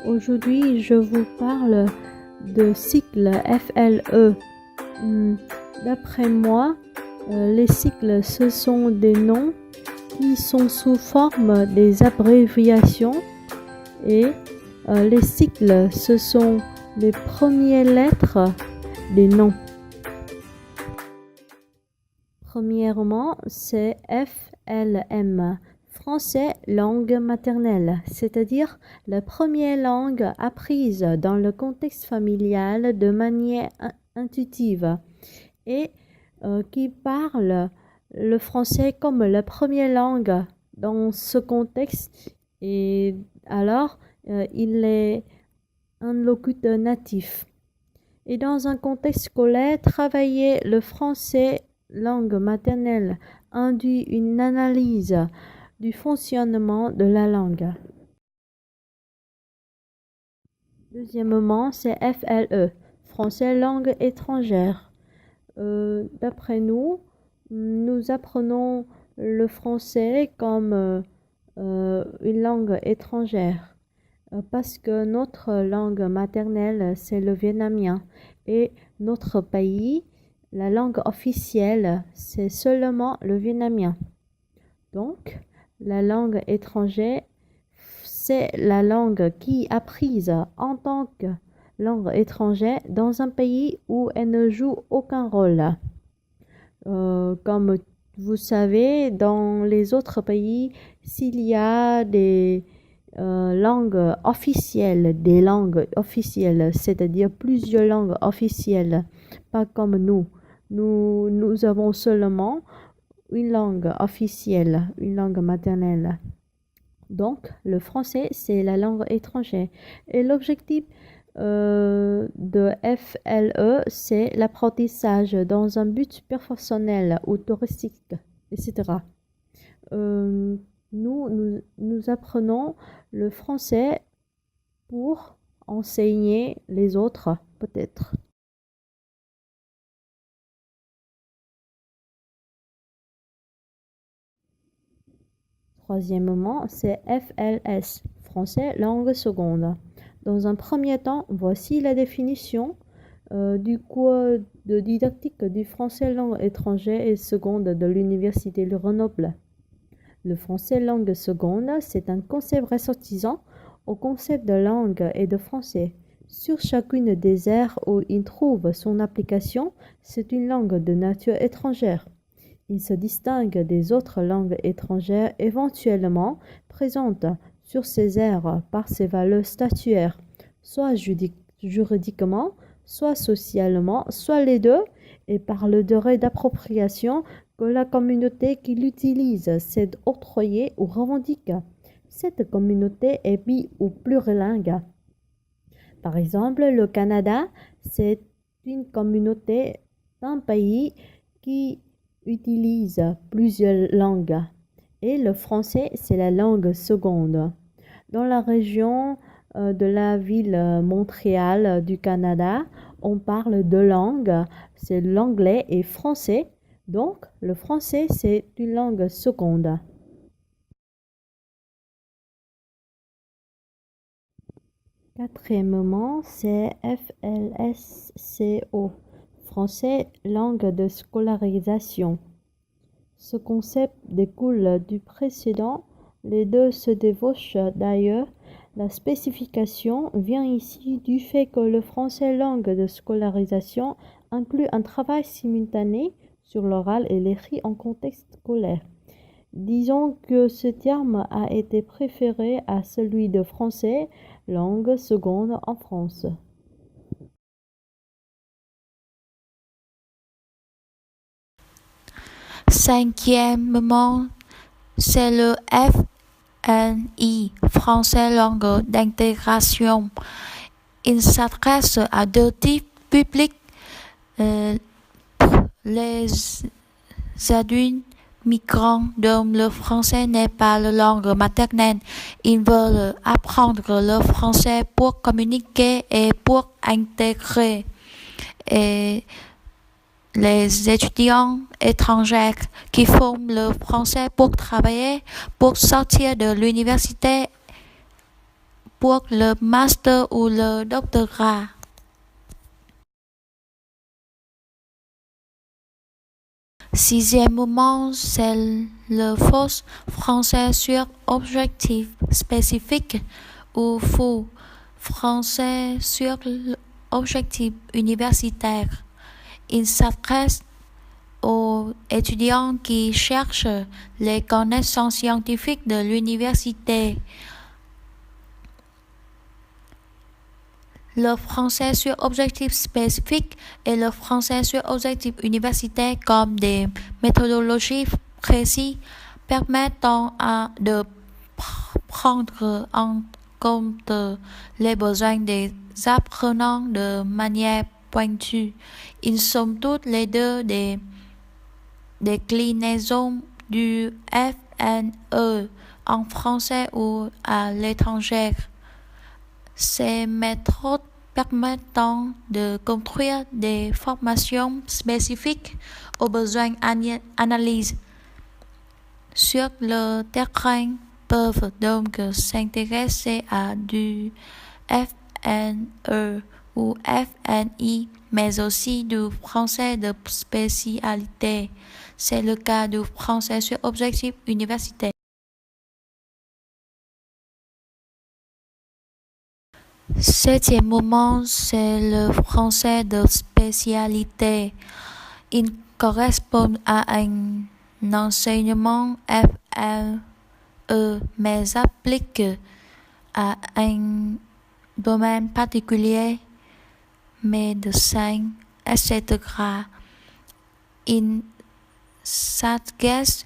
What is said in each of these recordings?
Aujourd'hui, je vous parle de cycle FLE. D'après moi, les cycles, ce sont des noms qui sont sous forme des abréviations et les cycles, ce sont les premières lettres des noms. Premièrement, c'est FLM. Français langue maternelle, c'est-à-dire la première langue apprise dans le contexte familial de manière intuitive et qui parle le français comme la première langue dans ce contexte et alors il est un locuteur natif. Et dans un contexte scolaire, travailler le français langue maternelle induit une analyse du fonctionnement de la langue. Deuxièmement, c'est FLE, français langue étrangère. D'après nous, nous apprenons le français comme une langue étrangère parce que notre langue maternelle, c'est le vietnamien et notre pays, la langue officielle, c'est seulement le vietnamien. Donc, la langue étrangère, c'est la langue qui est apprise en tant que langue étrangère dans un pays où elle ne joue aucun rôle. Comme vous savez, dans les autres pays, s'il y a des langues officielles, c'est-à-dire plusieurs langues officielles, pas comme nous. Nous avons seulement une langue officielle, une langue maternelle. Donc, le français, c'est la langue étrangère. Et l'objectif de FLE, c'est l'apprentissage dans un but personnel ou touristique, etc. Nous apprenons le français pour enseigner les autres, peut-être. Troisièmement, c'est FLS, français langue seconde. Dans un premier temps, voici la définition du cours de didactique du français langue étrangère et seconde de l'Université de Grenoble. Le français langue seconde, c'est un concept ressortissant au concept de langue et de français. Sur chacune des aires où il trouve son application, c'est une langue de nature étrangère. Il se distingue des autres langues étrangères éventuellement présentes sur ces aires par ses valeurs statutaires, soit juridiquement, soit socialement, soit les deux, et par le degré d'appropriation que la communauté qui l'utilise s'est octroyée ou revendique. Cette communauté est bi- ou plurilingue. Par exemple, le Canada, c'est une communauté d'un pays qui utilise plusieurs langues et le français, c'est la langue seconde. Dans la région de la ville Montréal du Canada, on parle deux langues, c'est l'anglais et français. Donc, le français, c'est une langue seconde. Quatrièmement, c'est FLSCO, français langue de scolarisation. Ce concept découle du précédent, les deux se débauchent d'ailleurs. La spécification vient ici du fait que le français langue de scolarisation inclut un travail simultané sur l'oral et l'écrit en contexte scolaire. Disons que ce terme a été préféré à celui de français langue seconde en France. Cinquièmement, c'est le FNI, français langue d'intégration. Il s'adresse à deux types publics, les adultes migrants dont le français n'est pas la langue maternelle. Ils veulent apprendre le français pour communiquer et pour intégrer. Et les étudiants étrangers qui font le français pour travailler, pour sortir de l'université, pour le master ou le doctorat. Sixième moment, c'est le faux français sur objectif spécifique ou faux français sur objectif universitaire. Il s'adresse aux étudiants qui cherchent les connaissances scientifiques de l'université. Le français sur objectif spécifique et le français sur objectif universitaire comme des méthodologies précises permettant de prendre en compte les besoins des apprenants de manière pointue. Ils sont toutes les deux des déclinaisons du FNE en français ou à l'étranger. Ces méthodes permettant de construire des formations spécifiques aux besoins analysés sur le terrain peuvent donc s'intéresser à du FNE ou FNI, mais aussi du français de spécialité. C'est le cas du français sur objectif universitaire. Septième moment, c'est le français de spécialité. Il correspond à un enseignement FLE, mais s'applique à un domaine particulier, médecin, etc. Il s'adresse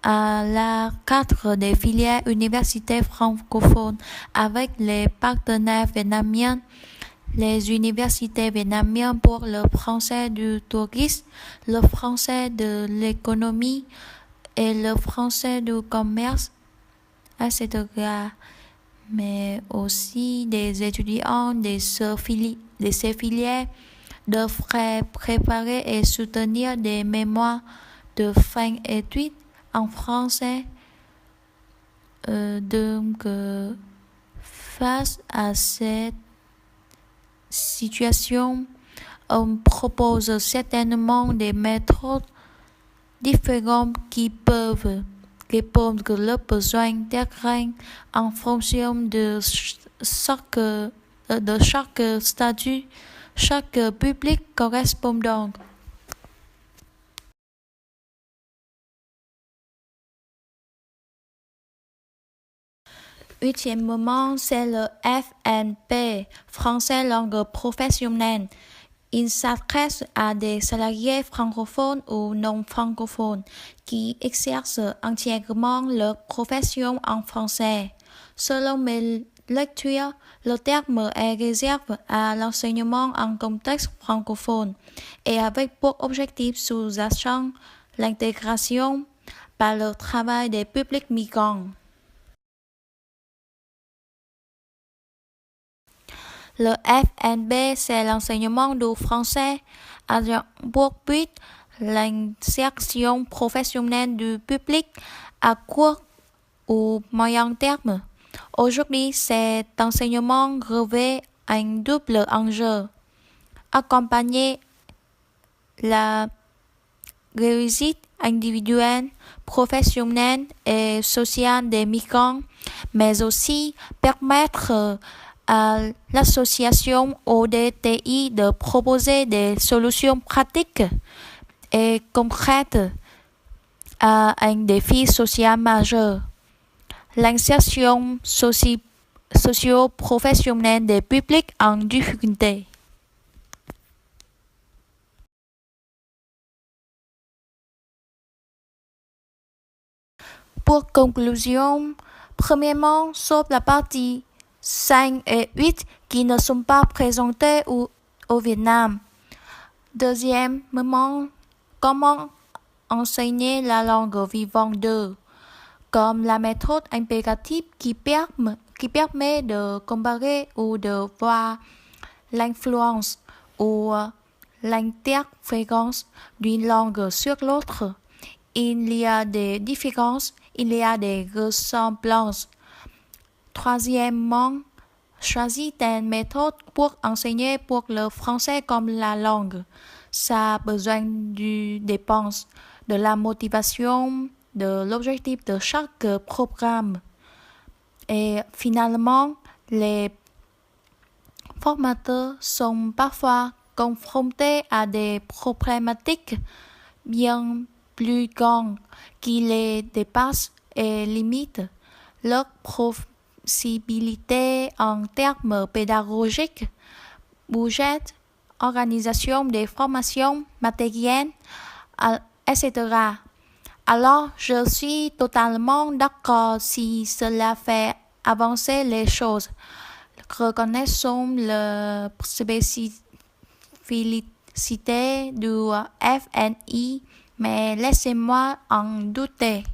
à la cadre des filières universitaires francophones avec les partenaires vietnamiens, les universités vietnamiennes pour le français du tourisme, le français de l'économie et le français du commerce, etc. Mais aussi des étudiants de ces filières devraient préparer et soutenir des mémoires de fin d'études en français. Donc, face à cette situation, on propose certainement des méthodes différentes qui peuvent répondre aux besoins terrain en fonction de chaque statut, chaque public correspondant. Huitième moment, c'est le FNP, français langue professionnelle. Il s'adresse à des salariés francophones ou non francophones qui exercent entièrement leur profession en français. Selon mes lectures, le terme est réservé à l'enseignement en contexte francophone et avec pour objectif sous-jacent l'intégration par le travail des publics migrants. Le FNB, c'est l'enseignement du français ayant pour but l'insertion professionnelle du public à court ou moyen terme. Aujourd'hui, cet enseignement revêt un double enjeu: accompagner la réussite individuelle, professionnelle et sociale des migrants, mais aussi permettre à l'association ODTI de proposer des solutions pratiques et concrètes à un défi social majeur: l'insertion socio-professionnelle des publics en difficulté. Pour conclusion, premièrement, sauf la partie 5 et 8 qui ne sont pas présentés au Vietnam. Deuxièmement, comment enseigner la langue vivante d'eux, comme la méthode impérative qui permet de comparer ou de voir l'influence ou l'interférence d'une langue sur l'autre. Il y a des différences, il y a des ressemblances. Troisièmement, choisis une méthode pour enseigner pour le français comme la langue. Ça a besoin du dépense, de la motivation, de l'objectif de chaque programme. Et finalement, les formateurs sont parfois confrontés à des problématiques bien plus grandes qui les dépassent et limitent leurs possibilités en termes pédagogiques, budget, organisation des formations, matériel, etc. Alors, je suis totalement d'accord si cela fait avancer les choses. Reconnaissons la spécificité du FNI, mais laissez-moi en douter.